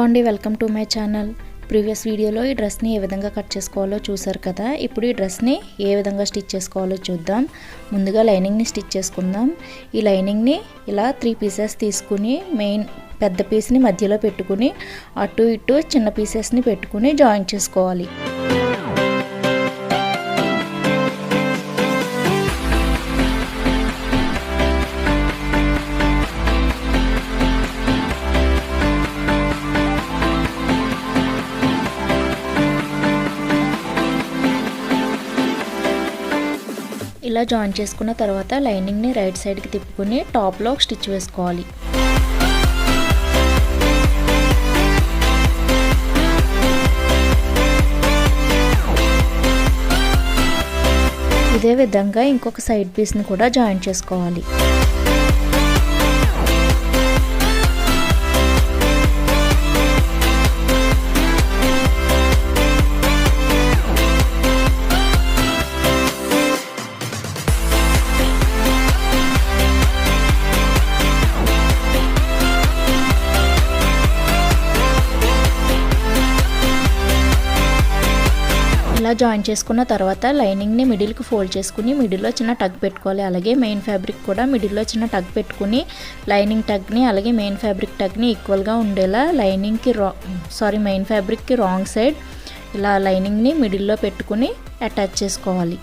అండి, welcome to my channel. Previous వీడియోలో ఈ డ్రెస్ని ఏ విధంగా కట్ చేసుకోవాలో చూసారు కదా. ఇప్పుడు ఈ డ్రెస్ని ఏ విధంగా స్టిచ్ చేసుకోవాలో చూద్దాం. ముందుగా లైనింగ్ని స్టిచ్ చేసుకుందాం. ఈ లైనింగ్ని ఇలా 3 పీసెస్ తీసుకుని మెయిన్ పెద్ద పీస్ని మధ్యలో పెట్టుకుని అటు ఇటు చిన్న పీసెస్ని పెట్టుకుని జాయిన్ చేసుకోవాలి. ఇలా జాయిన్ చేసుకున్న తర్వాత లైనింగ్ని రైట్ సైడ్కి తిప్పుకొని టాప్లో ఒక స్టిచ్ వేసుకోవాలి. ఇదే విధంగా ఇంకొక సైడ్ పీస్ని కూడా జాయిన్ చేసుకోవాలి. ఇలా జాయిన్ చేసుకున్న తర్వాత లైనింగ్ని మిడిల్కి ఫోల్డ్ చేసుకుని మిడిల్లో చిన్న టగ్ పెట్టుకోవాలి. అలాగే మెయిన్ ఫ్యాబ్రిక్ కూడా మిడిల్లో చిన్న టగ్ పెట్టుకుని లైనింగ్ టగ్ని అలాగే మెయిన్ ఫ్యాబ్రిక్ టగ్ని ఈక్వల్గా ఉండేలా మెయిన్ ఫ్యాబ్రిక్కి రాంగ్ సైడ్ ఇలా లైనింగ్ని మిడిల్లో పెట్టుకుని అటాచ్ చేసుకోవాలి.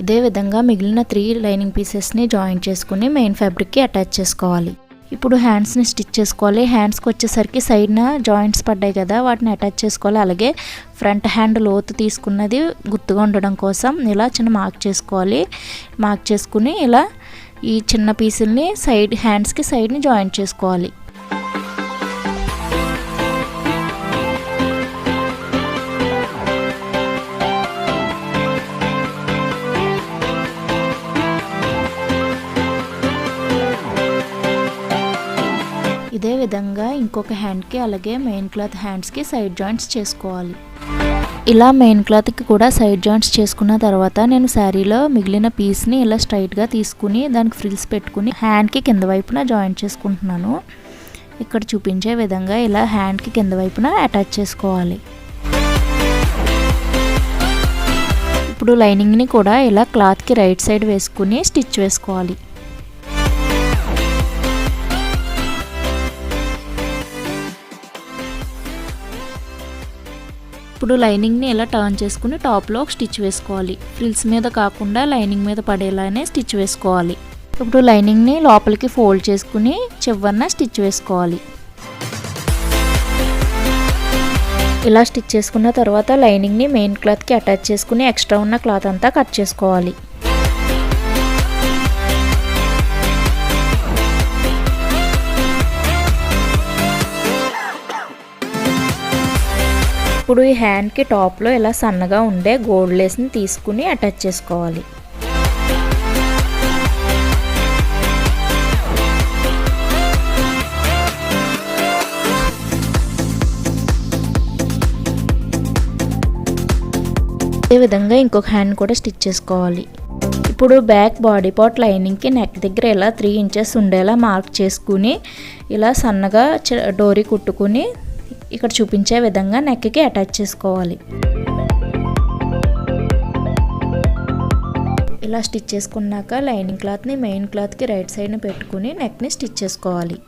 ఇదే విధంగా మిగిలిన 3 లైనింగ్ పీసెస్ని జాయిన్ చేసుకుని మెయిన్ ఫ్యాబ్రిక్కి అటాచ్ చేసుకోవాలి. ఇప్పుడు హ్యాండ్స్ని స్టిచ్ చేసుకోవాలి. హ్యాండ్స్కి వచ్చేసరికి సైడ్న జాయింట్స్ పడ్డాయి కదా, వాటిని అటాచ్ చేసుకోవాలి. అలాగే ఫ్రంట్ హ్యాండ్ లోతు తీసుకున్నది గుర్తుగా ఉండడం కోసం ఇలా చిన్న మార్క్ చేసుకోవాలి. మార్క్ చేసుకుని ఇలా ఈ చిన్న పీసుల్ని హ్యాండ్స్కి సైడ్ని జాయిన్ చేసుకోవాలి. ఇదే విధంగా ఇంకొక హ్యాండ్కి అలాగే మెయిన్ క్లాత్ హ్యాండ్స్కి సైడ్ జాయింట్స్ చేసుకోవాలి. ఇలా మెయిన్ క్లాత్కి కూడా సైడ్ జాయింట్స్ చేసుకున్న తర్వాత నేను శారీలో మిగిలిన పీస్ని ఇలా స్ట్రైట్గా తీసుకుని దానికి ఫ్రిల్స్ పెట్టుకుని హ్యాండ్కి కింద వైపున జాయింట్ చేసుకుంటున్నాను. ఇక్కడ చూపించే విధంగా ఇలా హ్యాండ్కి కింద వైపున అటాచ్ చేసుకోవాలి. ఇప్పుడు లైనింగ్ని కూడా ఇలా క్లాత్కి రైట్ సైడ్ వేసుకుని స్టిచ్ వేసుకోవాలి. ఇప్పుడు లైనింగ్ని ఇలా టర్న్ చేసుకుని టాప్లో ఒక స్టిచ్ వేసుకోవాలి. ఫ్రిల్స్ మీద కాకుండా లైనింగ్ మీద పడేలానే స్టిచ్ వేసుకోవాలి. ఇప్పుడు లైనింగ్ని లోపలికి ఫోల్డ్ చేసుకుని చివరన స్టిచ్ వేసుకోవాలి. ఇలా స్టిచ్ చేసుకున్న తర్వాత లైనింగ్ని మెయిన్ క్లాత్కి అటాచ్ చేసుకుని ఎక్స్ట్రా ఉన్న క్లాత్ అంతా కట్ చేసుకోవాలి. ఇప్పుడు ఈ హ్యాండ్కి టాప్లో ఇలా సన్నగా ఉండే గోల్డ్ లేస్ని తీసుకుని అటాచ్ చేసుకోవాలి. అదే విధంగా ఇంకొక హ్యాండ్ కూడా స్టిచ్ చేసుకోవాలి. ఇప్పుడు బ్యాక్ బాడీ పార్ట్ లైనింగ్కి నెక్ దగ్గర ఇలా 3 ఇంచెస్ ఉండేలా మార్క్ చేసుకుని ఇలా సన్నగా డోరీ కుట్టుకుని ఇక్కడ చూపించే విధంగా నెక్కి అటాచ్ చేసుకోవాలి. ఇలా స్టిచ్ చేసుకున్నాక లైనింగ్ క్లాత్ని మెయిన్ క్లాత్కి రైట్ సైడ్ని పెట్టుకుని నెక్ని స్టిచ్ చేసుకోవాలి.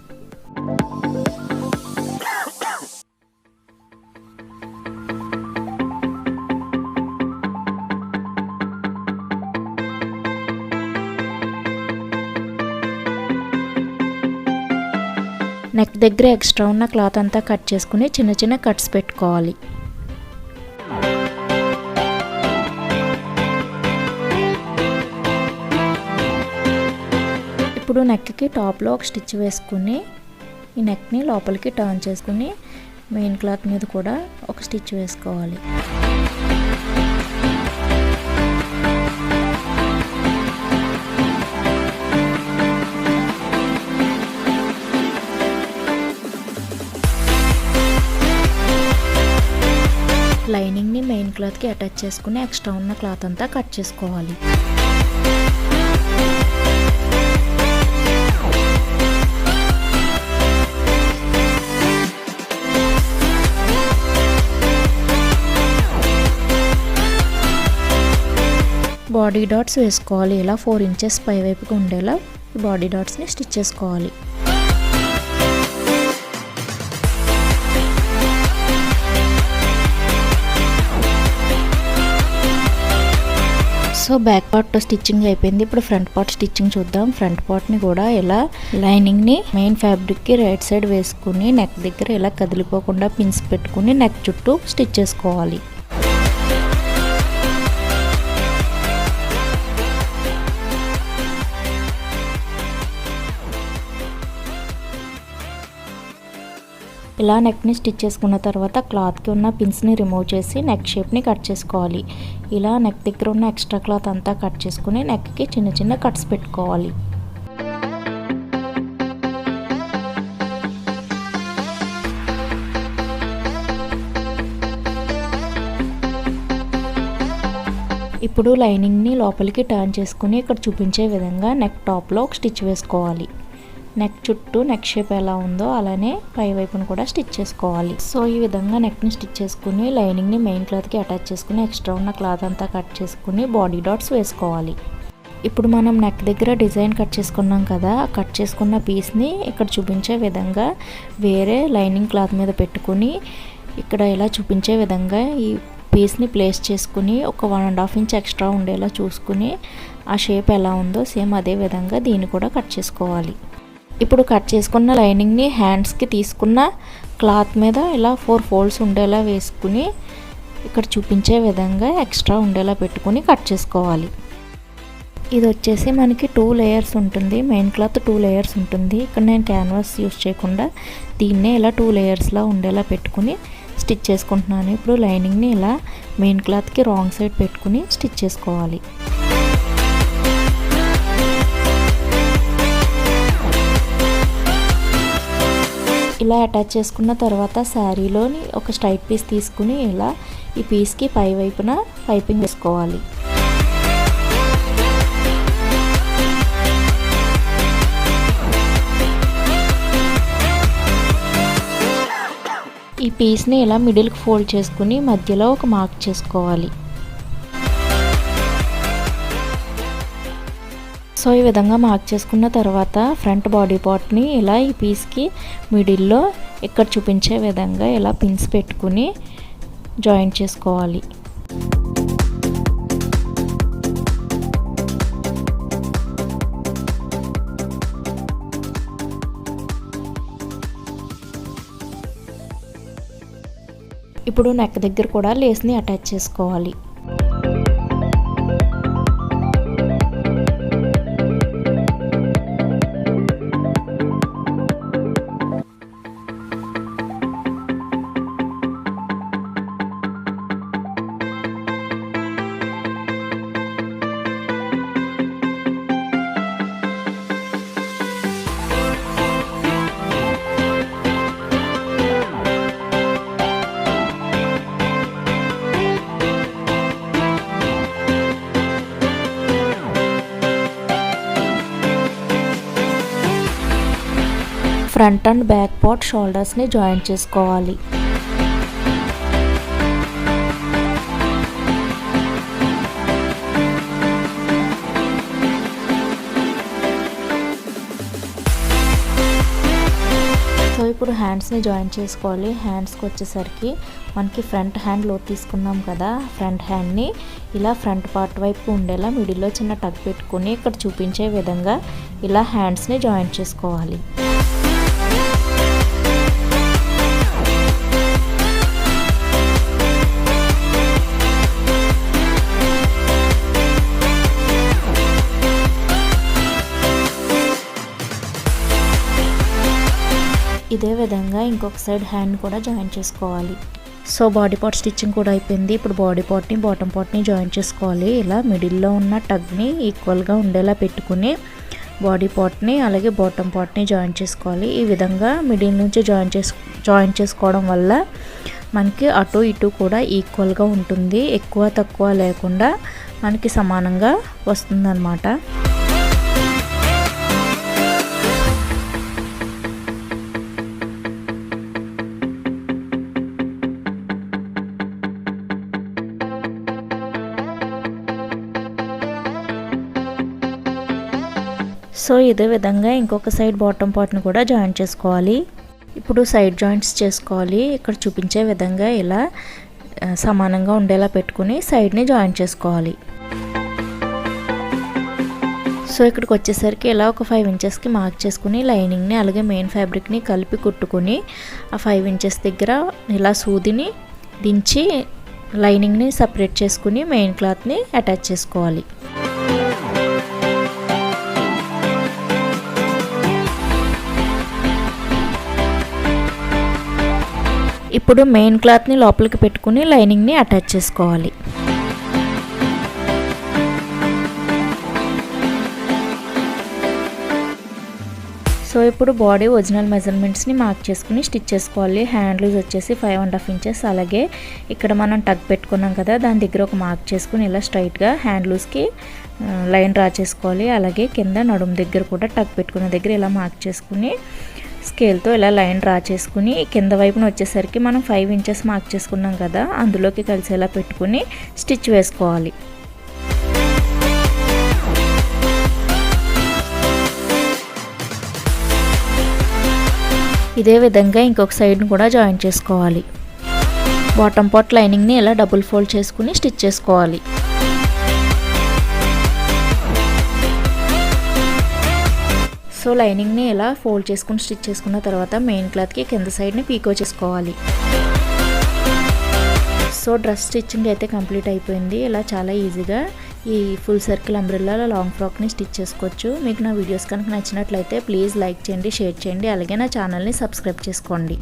నెక్ దగ్గర ఎక్స్ట్రా ఉన్న క్లాత్ అంతా కట్ చేసుకుని చిన్న చిన్న కట్స్ పెట్టుకోవాలి. ఇప్పుడు నెక్కి టాప్లో ఒక స్టిచ్ వేసుకుని ఈ నెక్ని లోపలికి టర్న్ చేసుకుని మెయిన్ క్లాత్ మీద కూడా ఒక స్టిచ్ వేసుకోవాలి. లైనింగ్ని మెయిన్ క్లాత్కి అటాచ్ చేసుకుని ఎక్స్ట్రా ఉన్న క్లాత్ అంతా కట్ చేసుకోవాలి. బాడీ డాట్స్ వేసుకోవాలి. ఇలా 4 ఇంచెస్ పై వైపుగా ఉండేలా ఈ బాడీ డాట్స్ని స్టిచ్ చేసుకోవాలి. సో బ్యాక్ పార్ట్ స్టిచ్చింగ్ అయిపోయింది. ఇప్పుడు ఫ్రంట్ పార్ట్ స్టిచ్చింగ్ చూద్దాం. ఫ్రంట్ పార్ట్ని కూడా ఇలా లైనింగ్ని మెయిన్ ఫ్యాబ్రిక్కి రైట్ సైడ్ వేసుకుని నెక్ దగ్గర ఇలా కదిలిపోకుండా పిన్స్ పెట్టుకుని నెక్ చుట్టూ స్టిచ్ చేసుకోవాలి. ఇలా నెక్ని స్టిచ్ చేసుకున్న తర్వాత క్లాత్కి ఉన్న పిన్స్ని రిమూవ్ చేసి నెక్ షేప్ని కట్ చేసుకోవాలి. ఇలా నెక్ దగ్గర ఉన్న ఎక్స్ట్రా క్లాత్ అంతా కట్ చేసుకుని నెక్కి చిన్న చిన్న కట్స్ పెట్టుకోవాలి. ఇప్పుడు లైనింగ్ని లోపలికి టర్న్ చేసుకుని ఇక్కడ చూపించే విధంగా నెక్ టాప్లో ఒక స్టిచ్ వేసుకోవాలి. నెక్ చుట్టూ నెక్ షేప్ ఎలా ఉందో అలానే పై వైపును కూడా స్టిచ్ చేసుకోవాలి. సో ఈ విధంగా నెక్ని స్టిచ్ చేసుకుని లైనింగ్ని మెయిన్ క్లాత్కి అటాచ్ చేసుకుని ఎక్స్ట్రా ఉన్న క్లాత్ అంతా కట్ చేసుకుని బాడీ డాట్స్ వేసుకోవాలి. ఇప్పుడు మనం నెక్ దగ్గర డిజైన్ కట్ చేసుకున్నాం కదా, కట్ చేసుకున్న పీస్ని ఇక్కడ చూపించే విధంగా వేరే లైనింగ్ క్లాత్ మీద పెట్టుకుని ఇక్కడ ఇలా చూపించే విధంగా ఈ పీస్ని ప్లేస్ చేసుకుని ఒక 1.5 ఇంచ్ ఎక్స్ట్రా ఉండేలా చూసుకుని ఆ షేప్ ఎలా ఉందో సేమ్ అదే విధంగా దీన్ని కూడా కట్ చేసుకోవాలి. ఇప్పుడు కట్ చేసుకున్న లైనింగ్ని హ్యాండ్స్కి తీసుకున్న క్లాత్ మీద ఇలా 4 ఫోల్డ్స్ ఉండేలా వేసుకుని ఇక్కడ చూపించే విధంగా ఎక్స్ట్రా ఉండేలా పెట్టుకుని కట్ చేసుకోవాలి. ఇది వచ్చేసి మనకి 2 లేయర్స్ ఉంటుంది. మెయిన్ క్లాత్ 2 లేయర్స్ ఉంటుంది. ఇక్కడ నేను క్యాన్వాస్ యూస్ చేయకుండా దీన్నే ఇలా 2 లేయర్స్లా ఉండేలా పెట్టుకుని స్టిచ్ చేసుకుంటున్నాను. ఇప్పుడు లైనింగ్ని ఇలా మెయిన్ క్లాత్కి రాంగ్ సైడ్ పెట్టుకుని స్టిచ్ చేసుకోవాలి. ఇలా అటాచ్ చేసుకున్న తర్వాత శారీలోని ఒక స్ట్రైట్ పీస్ తీసుకుని ఇలా ఈ పీస్కి పై వైపున పైపింగ్ వేసుకోవాలి. ఈ పీస్ని ఇలా మిడిల్కి ఫోల్డ్ చేసుకుని మధ్యలో ఒక మార్క్ చేసుకోవాలి. సో ఈ విధంగా మార్క్ చేసుకున్న తర్వాత ఫ్రంట్ బాడీ పార్ట్ని ఇలా ఈ పీస్కి మిడిల్లో ఇక్కడ చూపించే విధంగా ఇలా పిన్స్ పెట్టుకుని జాయింట్ చేసుకోవాలి. ఇప్పుడు నెక్ దగ్గర కూడా లేస్ని అటాచ్ చేసుకోవాలి. ఫ్రంట్ అండ్ బ్యాక్ పార్ట్ షోల్డర్స్ని జాయింట్ చేసుకోవాలి. సో ఇప్పుడు హ్యాండ్స్ని జాయిన్ చేసుకోవాలి. హ్యాండ్స్కి వచ్చేసరికి మనకి ఫ్రంట్ హ్యాండ్ లో తీసుకున్నాం కదా, ఫ్రంట్ హ్యాండ్ని ఇలా ఫ్రంట్ పార్ట్ వైపు ఉండేలా మిడిల్లో చిన్న టక్ పెట్టుకుని ఇక్కడ చూపించే విధంగా ఇలా హ్యాండ్స్ని జాయిన్ చేసుకోవాలి. ఇదే విధంగా ఇంకొక సైడ్ హ్యాండ్ కూడా జాయిన్ చేసుకోవాలి. సో బాడీ పార్ట్ స్టిచ్చింగ్ కూడా అయిపోయింది. ఇప్పుడు బాడీ పార్ట్ని బాటమ్ పార్ట్ని జాయిన్ చేసుకోవాలి. ఇలా మిడిల్లో ఉన్న టగ్ని ఈక్వల్గా ఉండేలా పెట్టుకుని బాడీ పార్ట్ని అలాగే బాటమ్ పార్ట్ని జాయిన్ చేసుకోవాలి. ఈ విధంగా మిడిల్ నుంచి జాయిన్ చేసుకోవడం వల్ల మనకి అటు ఇటు కూడా ఈక్వల్గా ఉంటుంది, ఎక్కువ తక్కువ లేకుండా మనకి సమానంగా వస్తుందన్నమాట. సో ఇదే విధంగా ఇంకొక సైడ్ బాటమ్ పార్ట్ని కూడా జాయిన్ చేసుకోవాలి. ఇప్పుడు సైడ్ జాయింట్స్ చేసుకోవాలి. ఇక్కడ చూపించే విధంగా ఇలా సమానంగా ఉండేలా పెట్టుకుని సైడ్ని జాయిన్ చేసుకోవాలి. సో ఇక్కడికి వచ్చేసరికి ఇలా ఒక 5 ఇంచెస్కి మార్క్ చేసుకుని లైనింగ్ని అలాగే మెయిన్ ఫ్యాబ్రిక్ని కలిపి కుట్టుకుని ఆ 5 ఇంచెస్ దగ్గర ఇలా సూదిని దించి లైనింగ్ని సపరేట్ చేసుకుని మెయిన్ క్లాత్ని అటాచ్ చేసుకోవాలి. ఇప్పుడు మెయిన్ క్లాత్ని లోపలికి పెట్టుకుని లైనింగ్ని అటాచ్ చేసుకోవాలి. సో ఇప్పుడు బాడీ ఒరిజినల్ మెజర్మెంట్స్ని మార్క్ చేసుకుని స్టిచ్ చేసుకోవాలి. హ్యాండ్ లూజ్ వచ్చేసి 5.5 ఇంచెస్. అలాగే ఇక్కడ మనం టక్ పెట్టుకున్నాం కదా, దాని దగ్గర ఒక మార్క్ చేసుకుని ఇలా స్ట్రైట్గా హ్యాండ్ లూజ్కి లైన్ డ్రా చేసుకోవాలి. అలాగే కింద నడుము దగ్గర కూడా టక్ పెట్టుకున్న దగ్గర ఇలా మార్క్ చేసుకుని స్కేల్తో ఇలా లైన్ డ్రా చేసుకుని కింద వైపున వచ్చేసరికి మనం 5 ఇంచెస్ మార్క్ చేసుకున్నాం కదా, అందులోకి కలిసేలా పెట్టుకుని స్టిచ్ వేసుకోవాలి. ఇదే విధంగా ఇంకొక సైడ్ని కూడా జాయిన్ చేసుకోవాలి. బాటమ్ పార్ట్ లైనింగ్ని ఇలా డబుల్ ఫోల్డ్ చేసుకుని స్టిచ్ చేసుకోవాలి. సో లైనింగ్ని ఇలా ఫోల్డ్ చేసుకుని స్టిచ్ చేసుకున్న తర్వాత మెయిన్ క్లాత్కి కింద సైడ్ని పీకో చేసుకోవాలి. సో డ్రెస్ స్టిచ్చింగ్ అయితే కంప్లీట్ అయిపోయింది. ఇలా చాలా ఈజీగా ఈ ఫుల్ సర్కిల్ అంబ్రెల్లా లాంగ్ ఫ్రాక్ని స్టిచ్ చేసుకోవచ్చు. మీకు నా వీడియోస్ కనుక నచ్చినట్లయితే ప్లీజ్ లైక్ చేయండి, షేర్ చేయండి, అలాగే నా ఛానల్ని సబ్స్క్రైబ్ చేసుకోండి.